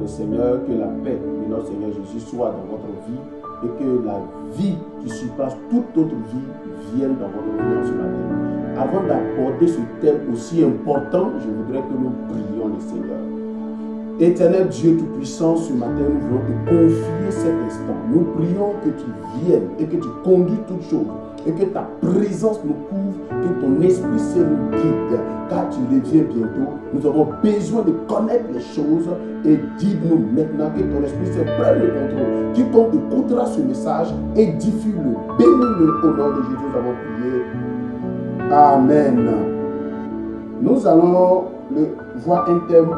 le Seigneur, que la paix de notre Seigneur Jésus soit dans votre vie et que la vie qui surpasse toute autre vie vienne dans votre vie en ce matin. Avant d'aborder ce thème aussi important, je voudrais que nous prions le Seigneur. Éternel Dieu Tout-Puissant, ce matin, nous voulons te confier cet instant. Nous prions que tu viennes et que tu conduis toutes choses et que ta présence nous couvre, que ton Esprit Saint nous guide, car tu reviens bientôt. Nous avons besoin de connaître les choses et dis-nous maintenant que ton Esprit Saint prenne le contrôle. Quiconque écoutera ce message, édifie-le, bénis-le au nom de Jésus. Nous avons prié. Amen. Nous allons voir un thème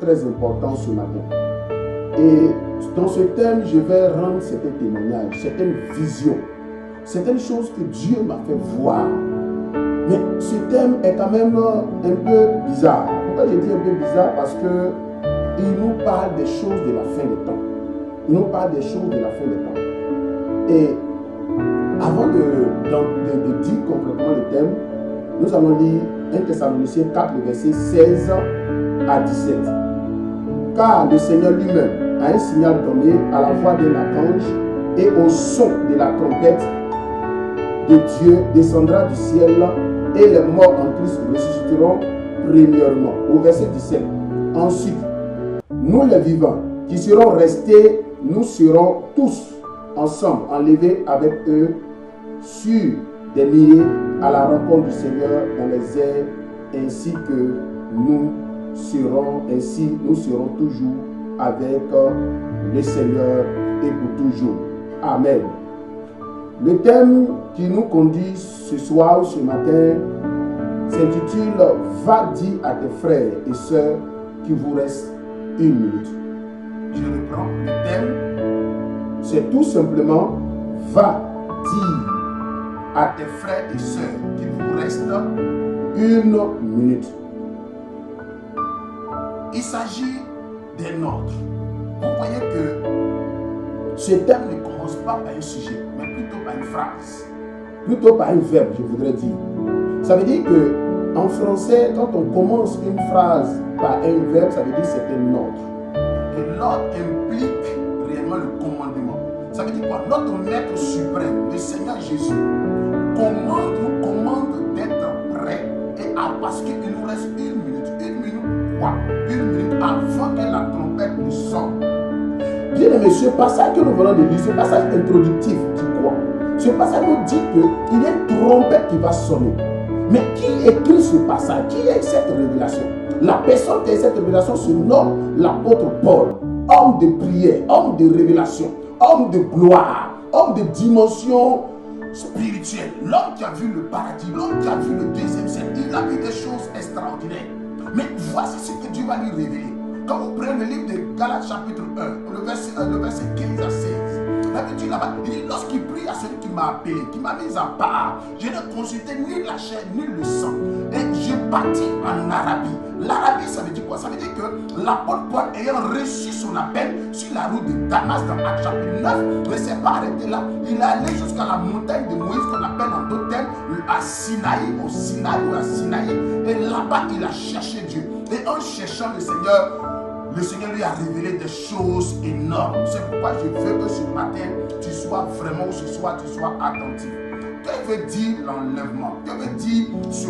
très important ce matin. Et dans ce thème, je vais rendre certains témoignages, certaines visions, certaines choses que Dieu m'a fait voir. Mais ce thème est quand même un peu bizarre. Pourquoi je dis un peu bizarre? Parce que il nous parle des choses de la fin des temps. Il nous parle des choses de la fin des temps. Et avant de dire complètement le thème, nous allons lire 1 Thessaloniciens 4, le verset 16 à 17. Car le Seigneur lui-même a un signal donné à la voix d'un archange et au son de la trompette de Dieu descendra du ciel et les morts en Christ ressusciteront premièrement. Au verset 17. Ensuite, nous les vivants qui serons restés, nous serons tous ensemble enlevés avec eux sur des milliers à la rencontre du Seigneur dans les airs, ainsi que nous serons toujours avec le Seigneur et pour toujours. Amen. Le thème qui nous conduit ce soir, ce matin, s'intitule « Va dire à tes frères et sœurs qu'il vous reste une minute ». Je reprends. Le thème, c'est tout simplement « Va dire à tes frères et sœurs qu'il vous reste une minute ». Il s'agit d'un ordre. Vous voyez que ce thème ne commence pas par un sujet, mais plutôt par une phrase, plutôt par un verbe, je voudrais dire. Ça veut dire que en français, quand on commence une phrase par un verbe, ça veut dire que c'est un ordre. Et l'ordre implique réellement le commandement. Ça veut dire quoi? Notre Maître suprême, le Seigneur Jésus, nous commande d'être prêts et parce qu'il nous reste une minute. Une minute quoi? Une minute avant que la trompette nous sonne. Bien aimé, ce passage que nous venons de lire, ce passage introductif dit quoi? Ce passage nous dit qu'il y a une trompette qui va sonner. Mais qui écrit ce passage? Qui est cette révélation? La personne qui a cette révélation se nomme l'apôtre Paul, homme de prière, homme de révélation, homme de gloire, homme de dimension spirituelle. L'homme qui a vu le paradis, l'homme qui a vu le deuxième ciel, il a vu des choses extraordinaires. Mais voici ce que Dieu va lui révéler. Quand vous prenez le livre de Galates chapitre 1, le verset 15 à 16, la Bible dit là-bas, il dit, lorsqu'il prie à celui qui m'a appelé, qui m'a mis à part, je ne consultais ni la chair ni le sang. Et je partis en Arabie. L'Arabie, ça veut dire quoi? Ça veut dire que l'apôtre Paul, ayant reçu son appel sur la route de Damas dans Actes chapitre 9, ne s'est pas arrêté là. Il est allé jusqu'à la montagne de Moïse, qu'on appelle en d'autres termes à Sinaï, au Sinaï ou à Sinaï. Et là-bas, il a cherché Dieu. Et en cherchant le Seigneur lui a révélé des choses énormes. C'est pourquoi je veux que ce matin, tu sois vraiment, ou ce soir, tu sois attentif. Que veut dire l'enlèvement? Que veut dire ce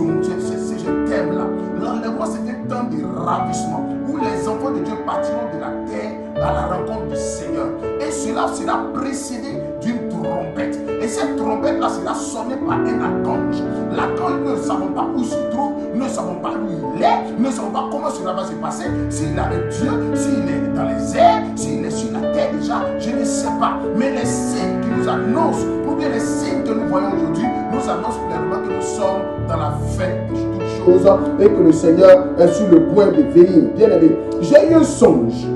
thème-là? L'enlèvement, c'est un temps de ravissement où les enfants de Dieu partiront de la terre à la rencontre du Seigneur. Et cela sera précédé d'une trompette. Et cette trompette-là sera sonnée par un archange. L'archange, nous ne savons pas où il se trouve, nous ne savons pas où il est, nous ne savons pas comment cela va se passer. S'il est avec Dieu, s'il est dans les airs, s'il est sur la terre déjà, je ne sais pas. Mais les signes qui nous annoncent, ou bien les signes que nous voyons aujourd'hui, nous annoncent clairement que nous sommes dans la fin de toutes choses et que le Seigneur est sur le point de venir. Bien aimé, j'ai eu un songe.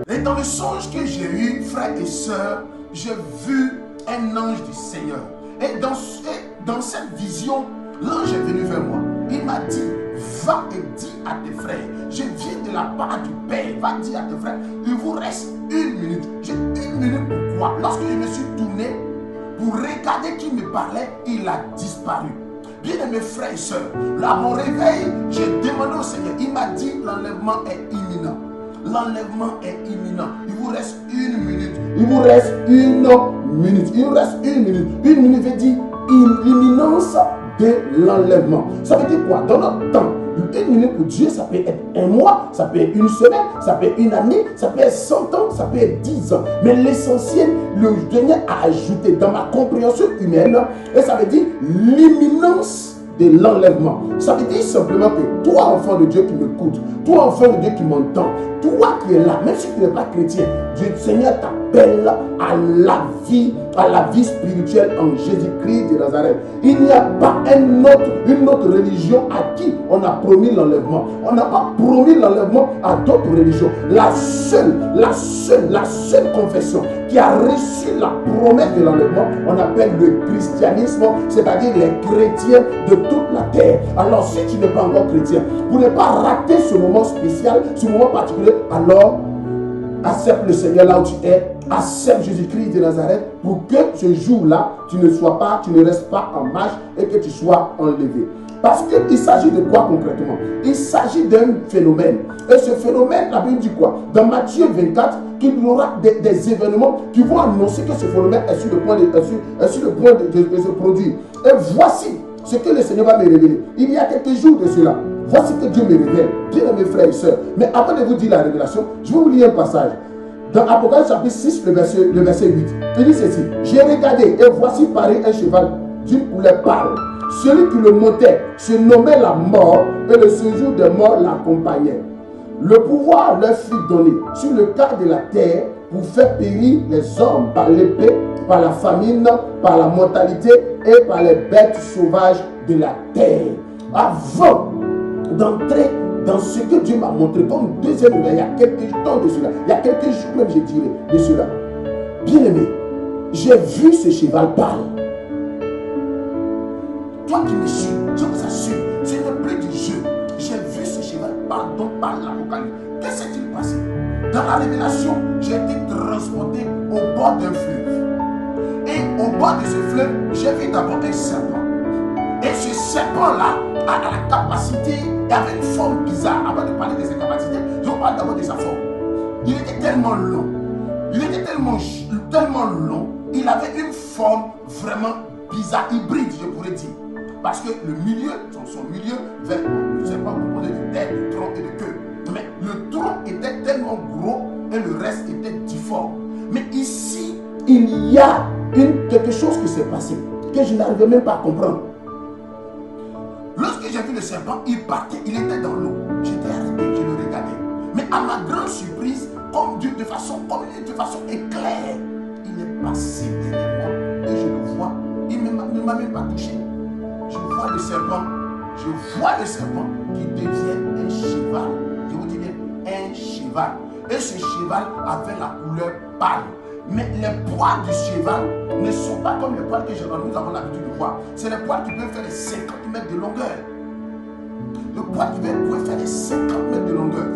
Et dans le songe que j'ai eu, frères et sœurs, j'ai vu un ange du Seigneur. Et dans cette vision, l'ange est venu vers moi. Il m'a dit, va et dis à tes frères, je viens de la part du Père, va dire à tes frères, il vous reste une minute. J'ai une minute pourquoi? Lorsque je me suis tourné pour regarder qui me parlait, il a disparu. Bien aimés frères et sœurs, là à mon réveil, j'ai demandé au Seigneur, il m'a dit l'enlèvement est imminent. l'enlèvement est imminent. Il vous reste 1 minute. Il vous reste 1 minute. Il vous reste 1 minute. 1 minute veut dire l'imminence de l'enlèvement. Ça veut dire quoi? Dans notre temps, 1 minute pour Dieu, ça peut être 1 mois, ça peut être 1 semaine, ça peut être 1 année, ça peut être 100 ans, ça peut être 10 ans. Mais l'essentiel, le dernier à ajouter dans ma compréhension humaine, et ça veut dire l'imminence de l'enlèvement. Ça veut dire simplement que toi, enfant de Dieu qui m'écoute, toi, enfant de Dieu qui m'entend, toi qui es là, même si tu n'es pas chrétien, Dieu, le Seigneur t'appelle à la vie spirituelle en Jésus-Christ de Nazareth. Il n'y a pas une autre religion à qui on a promis l'enlèvement. On n'a pas promis l'enlèvement à d'autres religions. La seule confession qui a reçu la promesse de l'enlèvement, on appelle le christianisme, c'est-à-dire les chrétiens de toute la terre. Alors si tu n'es pas encore chrétien, pour ne pas rater ce moment spécial, ce moment particulier, alors accepte le Seigneur là où tu es, accepte Jésus-Christ de Nazareth pour que ce jour-là, tu ne restes pas en marche et que tu sois enlevé. Parce qu'il s'agit de quoi concrètement? Il s'agit d'un phénomène. Et ce phénomène, la Bible dit quoi? Dans Matthieu 24, qu'il y aura des événements qui vont annoncer que ce phénomène est sur le point de se produire. Et voici ce que le Seigneur va me révéler. Il y a quelques jours de cela, voici que Dieu me révèle. Bien mes frères et sœurs. Mais avant de vous dire la révélation, je vais vous lire un passage. Dans Apocalypse chapitre 6, le verset 8. Il dit ceci. J'ai regardé et voici paraît un cheval d'une couleur pâle. Celui qui le montait se nommait la mort et le séjour des morts l'accompagnait. Le pouvoir leur fut donné sur le quart de la terre pour faire périr les hommes par l'épée, par la famine, par la mortalité et par les bêtes sauvages de la terre. Avant d'entrer dans ce que Dieu m'a montré comme deuxième nouvelle, il y a quelques temps de cela, il y a quelques jours même, je dirais, de cela. Bien aimé, j'ai vu ce cheval pâle. Toi qui me suis, je vous assure, ce n'est plus du jeu. J'ai vu ce cheval pâle dont parle l'Apocalypse. Qu'est-ce qui s'est passé? Dans la révélation, j'ai été transporté au bord d'un fleuve. Et au bord de ce fleuve, j'ai vu d'abord un serpent. Et ce serpent-là a la capacité, il avait une forme bizarre. Avant de parler de ses capacités, je vous parle d'abord de sa forme. Il était tellement long. Il était tellement long. Il avait une forme vraiment bizarre, hybride, je pourrais dire. Parce que le milieu, son milieu, le serpent composé de tête, de tronc et de queue. Mais le tronc était tellement gros et le reste était difforme. Mais ici, il y a quelque chose qui s'est passé que je n'arrivais même pas à comprendre. Lorsque j'ai vu le serpent, il partait, il était dans l'eau. J'étais arrêté, je le regardais. Mais à ma grande surprise, de façon éclair, il est passé derrière moi et je le vois. Il ne m'a même pas touché. Je vois le serpent qui devient un cheval. Je vous dis bien, un cheval. Et ce cheval avait la couleur pâle. Mais les poils du cheval ne sont pas comme les poils que nous avons l'habitude de voir. C'est les poils qui peuvent faire les 50 mètres de longueur. Le poil qui peut faire les 50 mètres de longueur.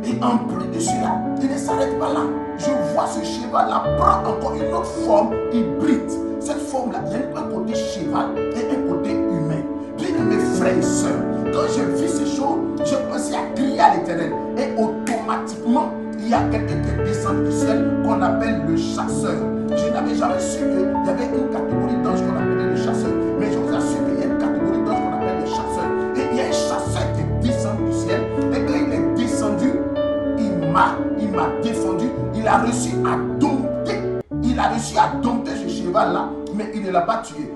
Et en plus de cela, il ne s'arrête pas là. Je vois ce cheval-là prendre encore une autre forme hybride. Cette forme-là, il y a un côté cheval et un côté humain. Bien mes frères et sœurs, quand j'ai vu ces choses, j'ai commencé à crier à l'Éternel. Et automatiquement, il y a quelqu'un qui est descendu du ciel qu'on appelle le chasseur. Je n'avais jamais su qu'il y avait une catégorie d'anges qu'on appelait le chasseur. Mais je vous assure qu'il y a une catégorie d'anges qu'on appelle le chasseur. Et il y a un chasseur qui est descendu du ciel. Et quand il est descendu, il m'a défendu. Il a réussi à dompter ce cheval-là, mais il ne l'a pas tué.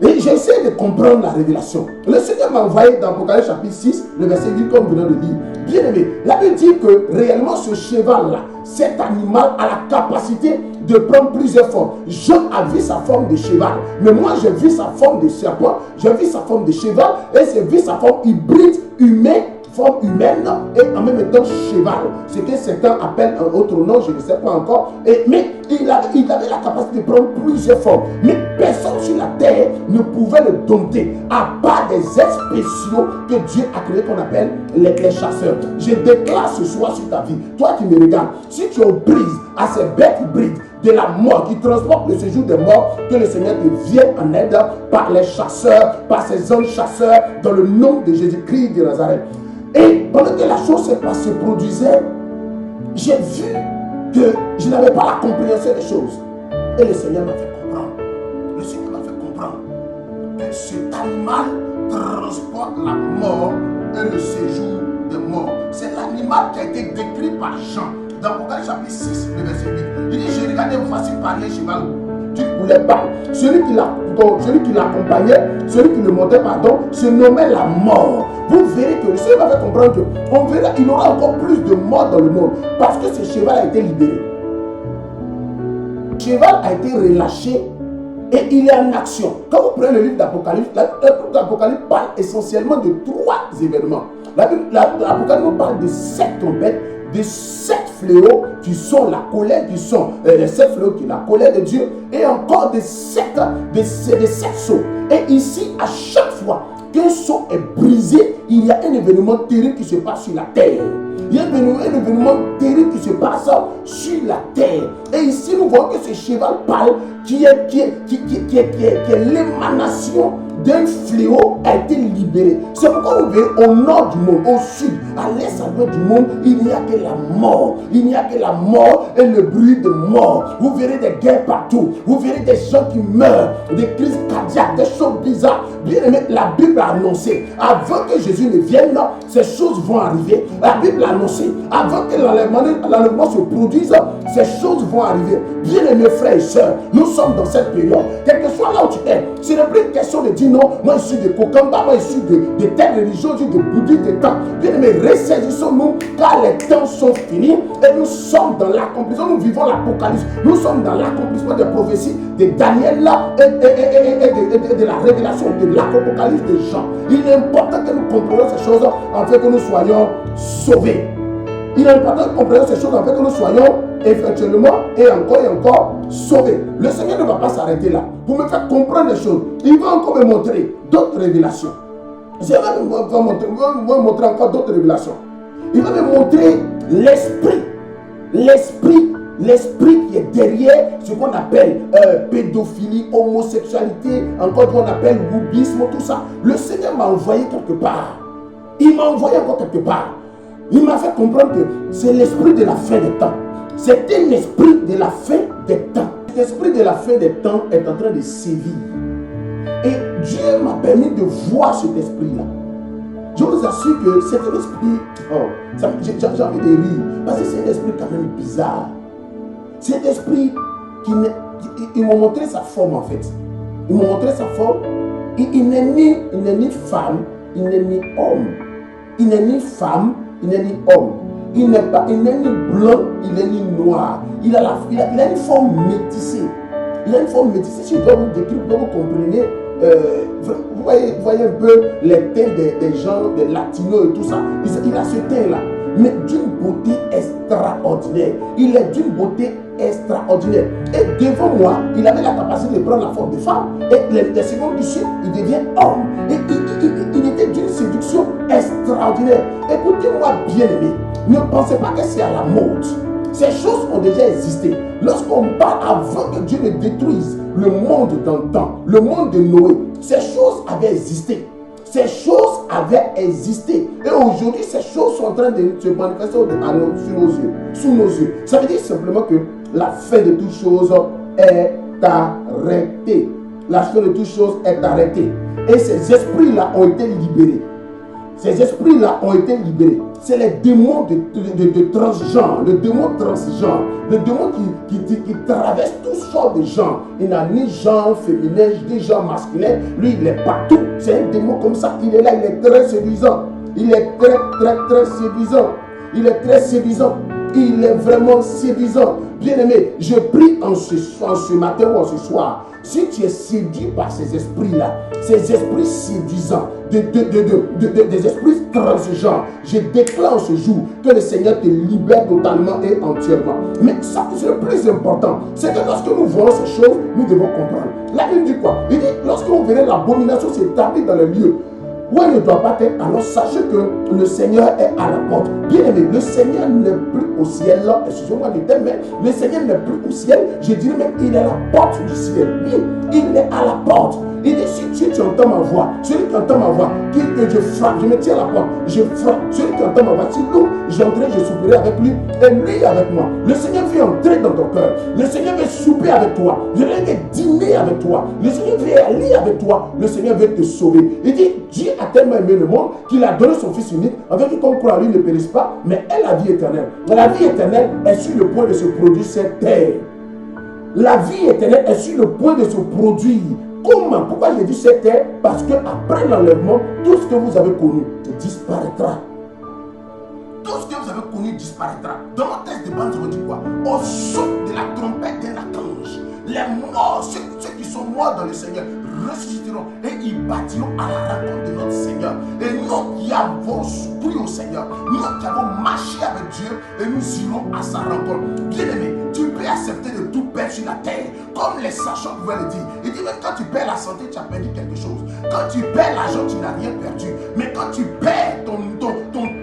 Et j'essaie de comprendre la révélation. Le Seigneur m'a envoyé dans Apocalypse chapitre 6, le verset 8, comme vous venez de lire. Bien aimé, la Bible dit que réellement ce cheval-là, cet animal a la capacité de prendre plusieurs formes. Jean a vu sa forme de cheval, mais moi j'ai vu sa forme de serpent, j'ai vu sa forme de cheval, et j'ai vu sa forme hybride, forme humaine et en même temps cheval. Ce que certains appellent un autre nom, je ne sais pas encore. Mais il avait la capacité de prendre plusieurs formes. Mais personne sur la terre ne pouvait le dompter, à part des êtres spéciaux que Dieu a créés qu'on appelle les chasseurs. Je déclare ce soir sur ta vie, toi qui me regardes, si tu es aux prises à ces bêtes hybrides de la mort qui transportent le séjour des morts, que le Seigneur te vienne en aide par les chasseurs, par ces anges chasseurs, dans le nom de Jésus-Christ de Nazareth. Et pendant que la chose se produisait, j'ai vu que je n'avais pas la compréhension des choses. Et le Seigneur m'a fait comprendre. Le Seigneur m'a fait comprendre que cet animal transporte la mort et le séjour de mort. C'est l'animal qui a été décrit par Jean dans Apocalypse chapitre 6, le verset 8. Il dit, je regardais voici parler cheval qui coulait pas. Celui qui l'accompagnait, celui qui le montait, se nommait la mort. Vous verrez que le Seigneur va faire comprendre qu'il aura encore plus de morts dans le monde parce que ce cheval a été libéré. Le cheval a été relâché et il est en action. Quand vous prenez le livre d'Apocalypse, l'Apocalypse parle essentiellement de 3 événements. L'Apocalypse parle de 7 trompettes, de 7 fléaux qui sont la colère, les 7 fléaux qui sont la colère de Dieu, et encore de 7 sceaux. Et ici, à chaque fois qu'un sceau est brisé, il y a un événement terrible qui se passe sur la terre. Il y a un événement terrible qui se passe sur la terre. Et ici, nous voyons que ce cheval pâle, qui est l'émanation d'un fléau, a été libéré. C'est pourquoi vous verrez au nord du monde, au sud, à l'est, à l'ouest du monde, il n'y a que la mort. Il n'y a que la mort et le bruit de mort. Vous verrez des guerres partout. Vous verrez des gens qui meurent, des crises cardiaques, des choses bizarres. Bien aimé, la Bible a annoncé, avant que Jésus ne vienne, ces choses vont arriver. La Bible a annoncé, avant que l'enlèvement se produise, ces choses vont arriver. Bien aimés frères et sœurs, nous sommes dans cette période. Quel que soit là où tu es, ce n'est plus une question de dire non, moi je suis de Kokamba, moi je suis de telle religion, je suis de bouddhiste, de temps. Bien aimés, ressaisissons-nous car les temps sont finis et nous sommes dans l'accomplissement. Nous vivons l'Apocalypse. Nous sommes dans l'accomplissement des prophéties de Daniel là et de la révélation de l'Apocalypse de Jean. Il est important que nous comprenions ces choses afin que nous soyons sauvés. Il est important que nous comprenions ces choses afin que nous soyons effectivement et encore sauvés. Le Seigneur ne va pas s'arrêter là pour me faire comprendre les choses. Il va encore me montrer d'autres révélations. Il va me montrer encore d'autres révélations. Il va me montrer l'esprit qui est derrière ce qu'on appelle pédophilie, homosexualité, encore ce qu'on appelle wubisme, tout ça. Le Seigneur m'a envoyé quelque part. Il m'a envoyé encore quelque part. Il m'a fait comprendre que c'est l'esprit de la fin des temps. C'est un esprit de la fin des temps. L'esprit de la fin des temps est en train de sévir. Et Dieu m'a permis de voir cet esprit-là. Je vous assure que c'est un esprit, j'ai envie de rire, parce que c'est un esprit quand même bizarre. C'est un esprit il m'a montré sa forme en fait. Il m'a montré sa forme. Il n'est ni femme, il n'est ni homme. Il n'est ni femme, il n'est ni homme. Il n'est ni blanc, il n'est ni noir. Il a une forme métissée. Il a une forme métissée. Si je dois vous décrire, vous comprenez. Vous voyez un peu les teints des gens, des latinos et tout ça. Il a ce teint-là, mais d'une beauté extraordinaire. Il est d'une beauté extraordinaire. Et devant moi, il avait la capacité de prendre la forme de femme. Et les secondes qui suivent, il devient homme. Et il était d'une séduction extraordinaire. Écoutez-moi bien aimé, ne pensez pas que c'est à la mode. Ces choses ont déjà existé. Lorsqu'on parle avant que Dieu ne détruise le monde d'antan, le monde de Noé, ces choses avaient existé. Ces choses avaient existé. Et aujourd'hui, ces choses sont en train de se manifester sous nos yeux. Ça veut dire simplement que la fin de toutes choses est arrêtée. La fin de toutes choses est arrêtée. Et ces esprits-là ont été libérés. Ces esprits-là ont été libérés. C'est les démons de transgenre, le démon transgenre, le démon qui traverse toutes sortes de genres. Il n'a ni genre féminin, ni genre masculin. Lui, il est partout. C'est un démon comme ça. Il est là, il est très séduisant. Il est très séduisant. Il est très séduisant. Il est vraiment séduisant. Bien aimé, je prie en ce matin ou en ce soir. Si tu es séduit par ces esprits-là, ces esprits séduisants, des esprits transgenres, je déclare ce jour que le Seigneur te libère totalement et entièrement. Mais ça, c'est le plus important. C'est que lorsque nous voyons ces choses, nous devons comprendre. La Bible dit quoi? Il dit, lorsque vous verrez l'abomination s'établir dans le lieu où elle ne doit pas être, alors sachez que le Seigneur est à la porte. Bien aimé, le Seigneur n'est plus au ciel. Excusez-moi du terme, mais le Seigneur n'est plus au ciel. Je dirais même qu'il est à la porte du ciel. Oui, il est à la porte. Il dit, si si tu entends ma voix, celui qui entend ma voix, que je frappe, je me tiens à la porte, je frappe. Celui qui entend ma voix, si l'eau, j'entrerai, je souperai avec lui et lui avec moi. Le Seigneur veut entrer dans ton cœur. Le Seigneur veut souper avec toi. Le Seigneur veut dîner avec toi. Le Seigneur veut aller avec toi. Le Seigneur veut te sauver. Il dit, Dieu a tellement aimé le monde qu'il a donné son Fils unique, afin que qu'on croit à lui ne périsse pas, mais ait la vie éternelle. La vie éternelle est sur le point de se produire sur cette terre. La vie éternelle est sur le point de se produire. Comment? Pourquoi j'ai dit cette terre? Parce que après l'enlèvement, tout ce que vous avez connu disparaîtra. Tout ce que vous avez connu disparaîtra. Dans mon texte de bande, je vous dis quoi? Au son de la trompette d'un archange, les morts, ceux qui sont morts dans le Seigneur, ressusciteront et ils bâtiront à la rencontre de notre Seigneur. Et nous qui avons souri au Seigneur, nous qui avons marché avec Dieu, et nous irons à sa rencontre. Bien-aimé, tu peux accepter de tout perdre sur la terre, comme les sachants pouvaient le dire. Il dit même quand tu perds la santé, tu as perdu quelque chose. Quand tu perds l'argent, tu n'as rien perdu. Mais quand tu perds ton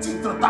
titre, ta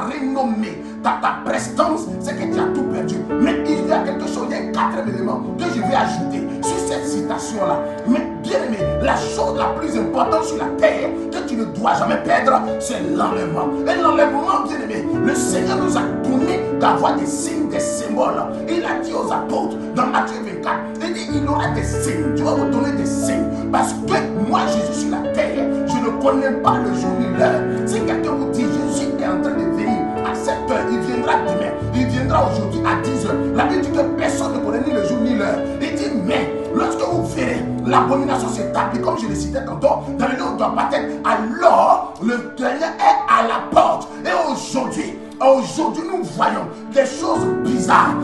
renommée, ta prestance, c'est que tu as tout perdu. Mais il y a quelque chose, il y a un quatrième élément que je vais ajouter sur cette citation-là. Mais bien aimé, la chose la plus importante sur la terre que tu ne dois jamais perdre, c'est l'enlèvement. Et l'enlèvement, bien aimé, le Seigneur nous a donné d'avoir des signes, des symboles. Il a dit aux apôtres dans Matthieu 24, il dit il aura des signes, Dieu va vous donner des signes. Parce que moi, Jésus sur la terre, je ne connais pas le jour ni l'heure. Si quelqu'un vous dit Jésus est en train de venir à 7 heures, il viendra demain, il viendra aujourd'hui à 10 heures. La Bible dit que personne ne connaît ni le jour ni l'heure. Il dit mais lorsque vous verrez l'abomination s'établir, comme je le citais tantôt, dans le lieu où on doit battre, alors le dernier est à la porte. Et aujourd'hui, nous voyons des choses bizarres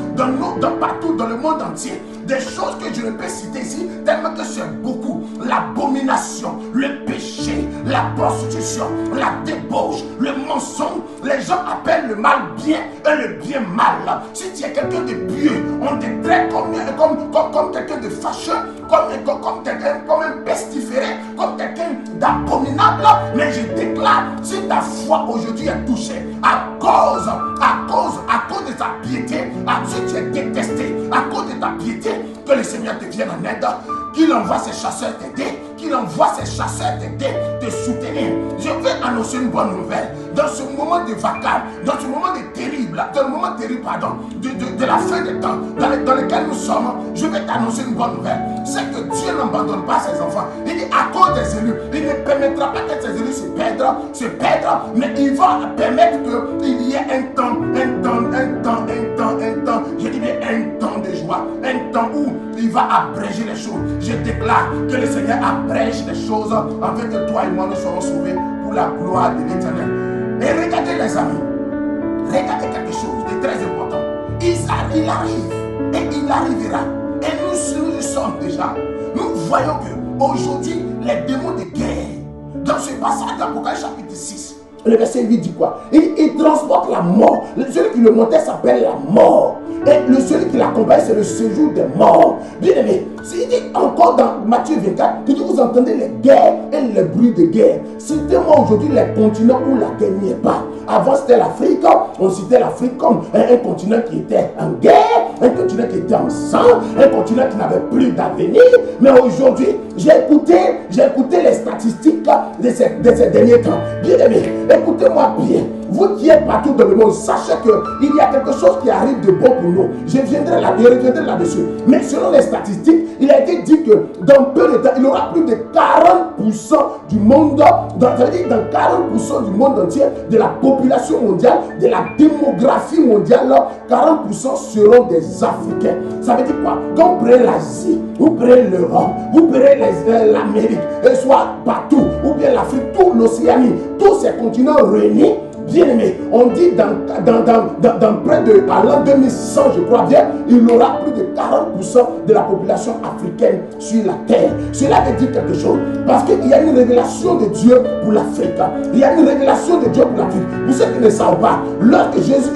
partout dans le monde entier. Des choses que je ne peux citer ici, tellement que c'est beaucoup. L'abomination, le péché, la prostitution, la débauche, le mensonge. Les gens appellent le mal bien et le bien mal. Si tu es quelqu'un de pieux, on te traite comme quelqu'un de fâcheux, comme un pestiféré, comme quelqu'un d'abominable. Mais je déclare, si ta foi aujourd'hui est touchée à cause de ta piété, si tu es détesté à cause de ta piété, que le Seigneur te vienne en aide, qu'il envoie ses chasseurs t'aider, te soutenir. Je vais annoncer une bonne nouvelle. Dans ce moment de vacarme, dans ce moment de la fin des temps, dans lequel nous sommes, je vais t'annoncer une bonne nouvelle. C'est que Dieu n'abandonne pas ses enfants. Il dit à cause des élus, il ne permettra pas que ces élus se perdent, mais il va permettre qu'il y ait un temps, je dis bien un temps de joie, un temps où il va abréger les choses. Je déclare que le Seigneur abrège les choses afin que toi et moi nous serons sauvés pour la gloire de l'Éternel. Et regardez les amis, regardez quelque chose de très important. Il arrive et il arrivera. Et nous y sommes déjà. Nous voyons que aujourd'hui les démons de guerre, dans ce passage d'Apocalypse chapitre 6, le verset 8 dit quoi? Il transporte la mort. Celui qui le montait s'appelle la mort. Et celui qui l'accompagne, c'est le séjour des morts. Bien aimé, il dit encore dans Matthieu 24, il dit vous entendez les guerres et les bruits de guerre. Citez-moi aujourd'hui les continents où la guerre n'y est pas. Avant c'était l'Afrique, on citait l'Afrique comme un continent qui était en guerre, un continent qui était en sang, un continent qui n'avait plus d'avenir. Mais aujourd'hui, j'ai écouté les statistiques de ces derniers temps. Bien aimé, écoutez-moi bien. Vous qui êtes partout dans le monde, sachez qu'il y a quelque chose qui arrive de bon pour nous. Je reviendrai là-dessus. Mais selon les statistiques, il a été dit que dans peu de temps, il y aura plus de 40% du monde, dans 40% du monde entier, de la population mondiale, de la démographie mondiale, 40% seront des Africains. Ça veut dire quoi? Quand vous prenez l'Asie, vous prenez l'Europe, vous prenez l'Amérique, et soit partout, ou bien l'Afrique, tout l'Océanie, tous ces continents réunis. Bien aimé, on dit dans près de l'an 2100, je crois bien, il y aura plus de 40% de la population africaine sur la terre. Cela veut dire quelque chose, parce qu'il y a une révélation de Dieu pour l'Afrique. Il y a une révélation de Dieu pour l'Afrique. Pour ceux qui ne savent pas, lorsque Jésus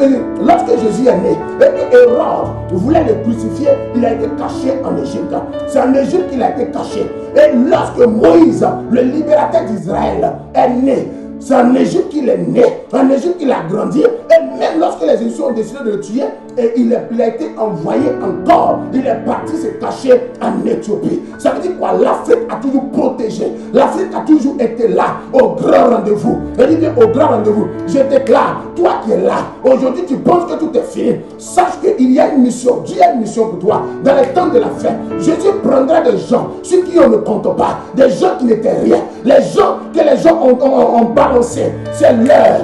est né, et que Hérode voulait le crucifier, il a été caché en Égypte. C'est en Égypte qu'il a été caché. Et lorsque Moïse, le libérateur d'Israël, est né, c'est en Égypte qu'il il est né, en Égypte il a grandi, et même lorsque les Égyptiens ont décidé de le tuer, et il a été envoyé encore, il est parti se cacher en Éthiopie. Ça veut dire quoi? L'Afrique a toujours protégé, l'Afrique a toujours été là, au grand rendez-vous. Je dis bien au grand rendez-vous. Je déclare, toi qui es là, aujourd'hui tu penses que tout est fini, sache qu'il y a une mission, Dieu a une mission pour toi. Dans les temps de la fin, Jésus prendra des gens, ceux qui on ne compte pas, des gens qui n'étaient rien, les gens que les gens ont balancé, c'est l'heure.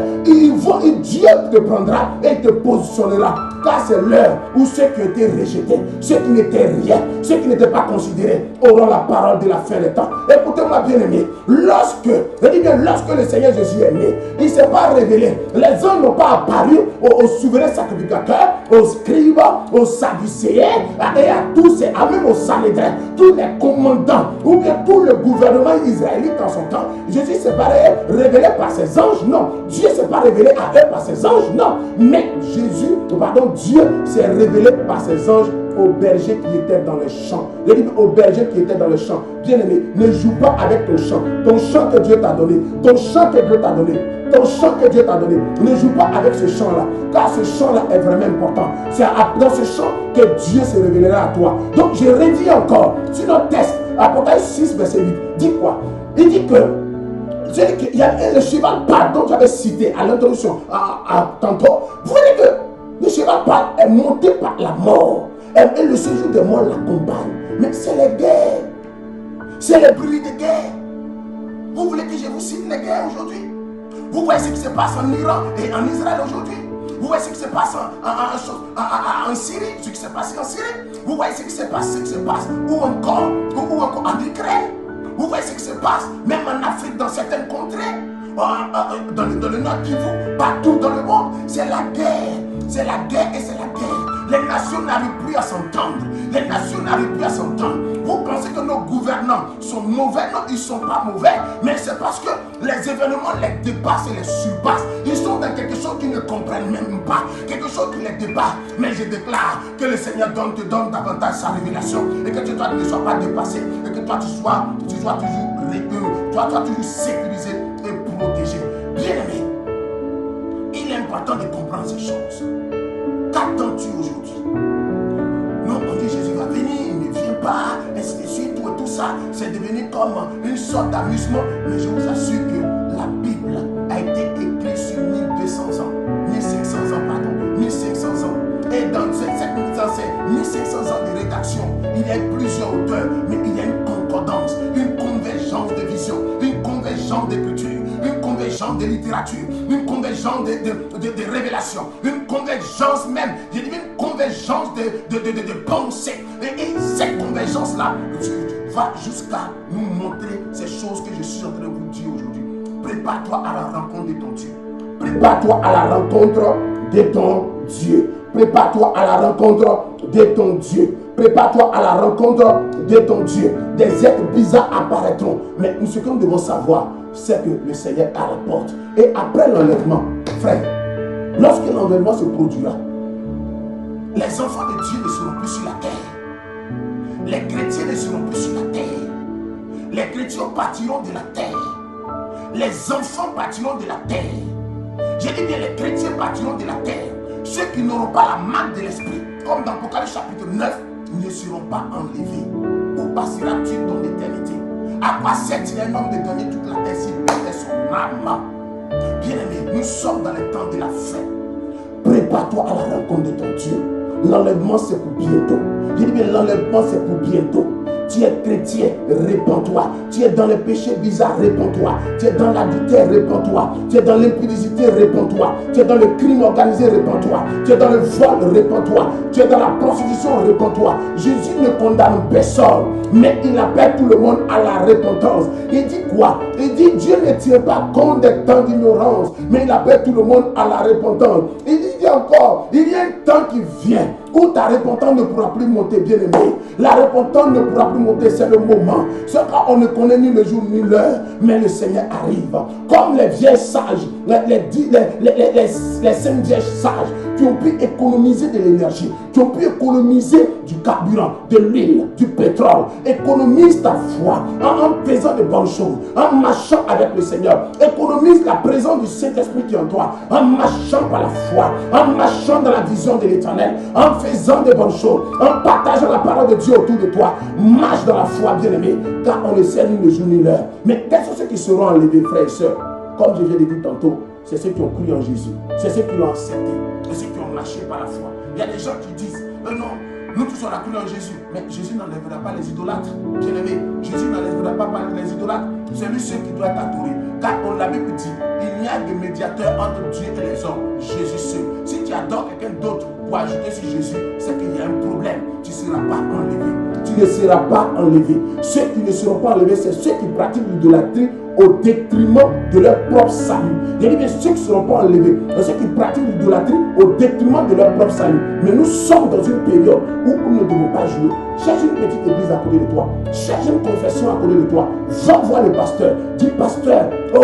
Dieu te prendra et te positionnera, car c'est l'heure où ceux qui ont été rejetés, ceux qui n'étaient rien, ceux qui n'étaient pas considérés, auront la parole de la fin des temps. Écoutez-moi bien aimé, lorsque le Seigneur Jésus est né, il ne s'est pas révélé, les hommes n'ont pas apparu aux souverains sacrificateurs, aux scribes, aux sadducéens et à tous ces, même aux Sanhédrins, tous les commandants ou bien tout le gouvernement israélite en son temps. Jésus s'est pas révélé par ses anges, non. Dieu s'est pas révélé à eux par ses anges, non. Mais Dieu s'est révélé par ses anges aux bergers qui étaient dans le champ. Je dis aux bergers qui étaient dans le champ. Bien aimé, ne joue pas avec ton champ. Ton champ que Dieu t'a donné. Ton champ que Dieu t'a donné. Ton champ que Dieu t'a donné. Ne joue pas avec ce champ-là. Car ce champ-là est vraiment important. C'est dans ce champ que Dieu se révélera à toi. Donc je redis encore, sur notre texte, Apocalypse 6, verset 8, dit quoi? Il dit que il y a le cheval pâle dont j'avais cité à l'introduction tantôt. Vous voyez que le cheval pâle est monté par la mort. Et le séjour des morts l'accompagne. Mais c'est les guerres. C'est les bruits de guerre. Vous voulez que je vous cite les guerres aujourd'hui? Vous voyez ce qui se passe en Iran et en Israël aujourd'hui? Vous voyez ce qui se passe en Syrie, ce qui s'est passé en Syrie? Vous voyez ce qui se passe, ou encore en Ukraine? Vous voyez ce qui se passe, même en Afrique, dans certaines contrées, dans le Nord Kivu, partout dans le monde. C'est la guerre. C'est la guerre et c'est la guerre. Les nations n'arrivent plus à s'entendre. Les nations n'arrivent plus à s'entendre. Vous pensez que nos gouvernants sont mauvais? Non, ils ne sont pas mauvais. Mais c'est parce que les événements les dépassent et les surpassent. Ils sont dans quelque chose qu'ils ne comprennent même pas. Quelque chose qui les dépasse. Mais je déclare que le Seigneur te donne davantage sa révélation. Et que toi ne sois pas dépassé. Et que toi tu sois toujours sécurisé et protégé. Bien aimé, il est important de comprendre ces choses. Qu'attends-tu aujourd'hui? Non, on dit Jésus va venir, il ne vient pas, ainsi de suite, tout ça. C'est devenu comme une sorte d'amusement. Mais je vous assure que la Bible a été écrite sur 1200 ans, 1500 ans, pardon, 1500 ans. Et dans ces 1500 ans de rédaction, il y a plusieurs auteurs, mais il y a une concordance, une convergence de vision, une convergence d'écriture, une convergence de littérature, une convergence de révélation, une convergence même, je dis une convergence de pensée. Et cette convergence-là va jusqu'à nous montrer ces choses que je suis en train de vous dire aujourd'hui. Prépare-toi à la rencontre de ton Dieu. Prépare-toi à la rencontre de ton Dieu. Prépare-toi à la rencontre de ton Dieu. Prépare-toi à la rencontre de ton Dieu. Des êtres bizarres apparaîtront. Mais ce que nous devons savoir, c'est que le Seigneur est à la porte. Et après l'enlèvement, frère, lorsque l'enlèvement se produira, les enfants de Dieu ne seront plus sur la terre. Les chrétiens ne seront plus sur la terre. Les chrétiens partiront de la terre. Les enfants partiront de la terre. Je dis bien, les chrétiens partiront de la terre. Ceux qui n'auront pas la marque de l'esprit, comme dans Apocalypse chapitre 9, ne seront pas enlevés. Où passera-tu ton éternité? À quoi sert-il un homme de gagner toute la terre s'il perdait son âme? Bien-aimé, nous sommes dans les temps de la fin. Prépare-toi à la rencontre de ton Dieu. L'enlèvement, c'est pour bientôt. Je dis bien, l'enlèvement, c'est pour bientôt. Tu es chrétien, répands-toi. Tu es dans les péchés bizarres, répands-toi. Tu es dans l'adultère, répands-toi. Tu es dans l'impudicité, répands-toi. Tu es dans le crime organisé, répands-toi. Tu es dans le vol, répands-toi. Tu es dans la prostitution, répands-toi. Jésus ne condamne personne, mais il appelle tout le monde à la repentance. Il dit quoi? Il dit Dieu ne tient pas compte des temps d'ignorance, mais il appelle tout le monde à la repentance. Il dit encore, il y a un temps qui vient où ta repentance ne pourra plus monter, bien aimé. La repentance ne pourra plus monter, c'est le moment. C'est quand on ne connaît ni le jour ni l'heure, mais le Seigneur arrive. Comme les vieilles sages, les 5 vieilles sages qui ont pu économiser de l'énergie, qui ont pu économiser du carburant, de l'huile, du pétrole. Économise ta foi en faisant de bonnes choses, en marchant avec le Seigneur. Économise la présence du Saint-Esprit qui est en toi, en marchant par la foi, en marchant dans la vision de l'Éternel, en faisant de bonnes choses, en partageant la parole de Dieu autour de toi. Marche dans la foi, bien-aimé, car on ne sait ni le jour ni l'heure. Mais quels sont ceux qui seront enlevés, frères et sœurs? Comme je viens de dire tantôt, c'est ceux qui ont cru en Jésus, c'est ceux qui l'ont accepté, c'est ceux qui ont marché par la foi. Il y a des gens qui disent, non, nous tous on a cru en Jésus, mais Jésus n'enlèvera pas les idolâtres. Bien-aimé, Jésus n'enlèvera pas les idolâtres. C'est lui seul qui doit être adoré. Car on l'avait dit, il n'y a de médiateur entre Dieu et les hommes, Jésus seul. Si tu adores quelqu'un d'autre pour ajouter sur Jésus, c'est qu'il y a un problème. Tu ne seras pas enlevé. Tu ne seras pas enlevé. Ceux qui ne seront pas enlevés, c'est ceux qui pratiquent l'idolâtrie au détriment de leur propre salut. Il y a des ceux qui ne seront pas enlevés, ceux qui pratiquent l'idolâtrie au détriment de leur propre salut. Mais nous sommes dans une période où nous ne devons pas jouer. Cherche une petite église à côté de toi. Cherche une confession à côté de toi. Va voir le pasteur. Dis, pasteur, oh,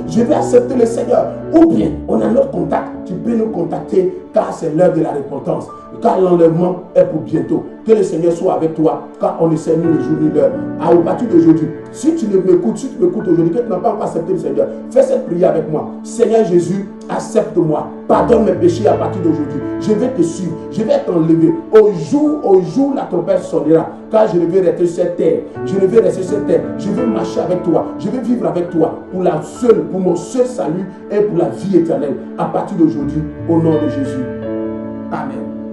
je vais accepter le Seigneur. Ou bien, on a notre contact. Tu peux nous contacter car c'est l'heure de la repentance. Car l'enlèvement est pour bientôt. Que le Seigneur soit avec toi, car on ne sait ni le jour ni l'heure. À partir d'aujourd'hui, si tu m'écoutes aujourd'hui, que tu n'as pas encore accepté le Seigneur, fais cette prière avec moi. Seigneur Jésus, accepte-moi. Pardonne mes péchés à partir d'aujourd'hui. Je vais te suivre. Je vais t'enlever. Au jour, la trompette sonnera. Car je ne vais rester sur cette terre. Je ne vais rester sur cette terre. Je vais marcher avec toi. Je vais vivre avec toi pour mon seul salut et pour la vie éternelle. À partir d'aujourd'hui, au nom de Jésus. Amen.